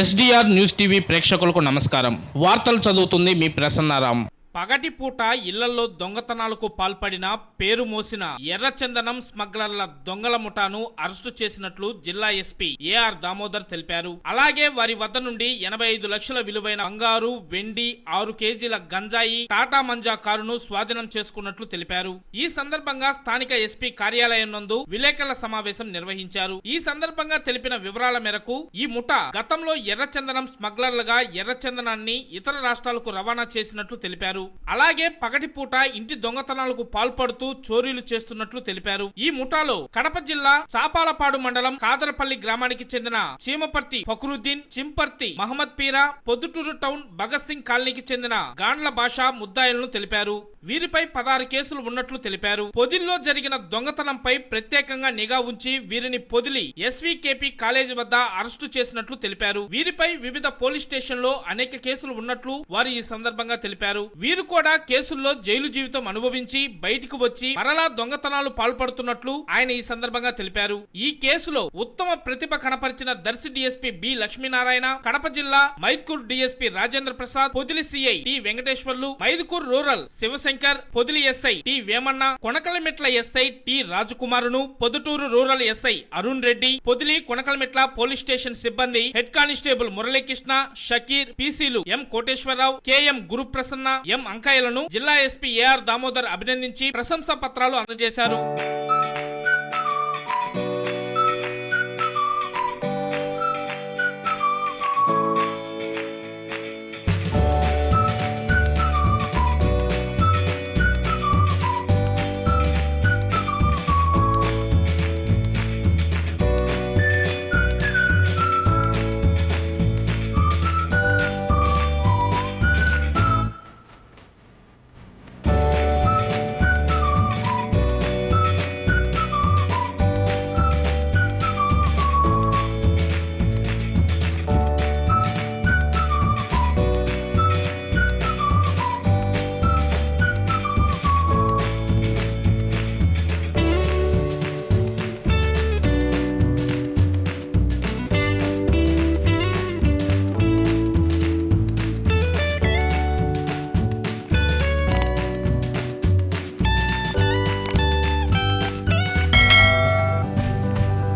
SDR news TV ప్రేక్షకులకు నమస్కారం. వార్తలు చదువుతుంది మీ ప్రసన్నారాం. పగటిపూట ఇళ్లలో దొంగతనాలకు పాల్పడిన పేరు మోసిన ఎర్రచందనం స్మగ్లర్ల దొంగల ముఠాను అరెస్టు చేసినట్లు జిల్లా ఎస్పీ ఏఆర్ దామోదర్ తెలిపారు. అలాగే వారి వద్ద నుండి 85 లక్షల విలువైన బంగారు, వెండి, 6 కేజీల గంజాయి, టాటా మంజా కారును స్వాధీనం చేసుకున్నట్లు తెలిపారు. ఈ సందర్భంగా స్థానిక ఎస్పీ కార్యాలయం నందు విలేకరుల సమావేశం నిర్వహించారు. ఈ సందర్భంగా తెలిపిన వివరాల మేరకు ఈ ముఠా గతంలో ఎర్రచందనం స్మగ్లర్లుగా ఎర్రచందనాన్ని ఇతర రాష్ట్రాలకు రవాణా చేసినట్లు తెలిపారు. అలాగే పగటిపూట ఇంటి దొంగతనాలకు పాల్పడుతూ చోరీలు చేస్తున్నట్లు తెలిపారు. ఈ ముఠాలో కడప జిల్లా చాపాలపాడు మండలం కాదరపల్లి గ్రామానికి చెందిన చీమపర్తి ఫక్రుద్దీన్, చింపర్తి మహమ్మద్ పీరా, పొద్దుటూరు టౌన్ భగత్ సింగ్ కాలనీకి చెందిన గాండ్ల భాష ముద్దాయిలను తెలిపారు. వీరిపై 16 కేసులు ఉన్నట్లు తెలిపారు. పొదిల్లో జరిగిన దొంగతనంపై ప్రత్యేకంగా నిఘా ఉంచి వీరిని పొదిలి ఎస్వీకేపీ కాలేజీ వద్ద అరెస్టు చేసినట్లు తెలిపారు. వీరిపై వివిధ పోలీస్ స్టేషన్లో అనేక కేసులు ఉన్నట్లు వారు ఈ సందర్భంగా తెలిపారు. వీరు కూడా కేసుల్లో జైలు జీవితం అనుభవించి బయటికి వచ్చి మరలా దొంగతనాలు పాల్పడుతున్నట్లు ఆయన ఈ సందర్భంగా తెలిపారు. ఈ కేసులో ఉత్తమ ప్రతిభ కనపరిచిన దర్శి డీఎస్పీ బి లక్ష్మీనారాయణ, కడప జిల్లా Mydukur DSP Rajendra Prasad, Podili CI T Venkateswarlu, Mydukur rural Sivashankar, Podili SI T Vemanna, Konakalametla SI T రాజకుమారును, Proddatur rural SI Arun Reddy, Podili Konakalametla police station సిబ్బంది హెడ్ కానిస్టేబుల్ మురళీకృష్ణ, షకీర్, పీసీలు M Koteswararao, KM Guruprasanna, M అంకాయలను జిల్లా ఎస్పీ ఏఆర్ దామోదర్ అభినందించి ప్రశంసా పత్రాలు అందజేశారు.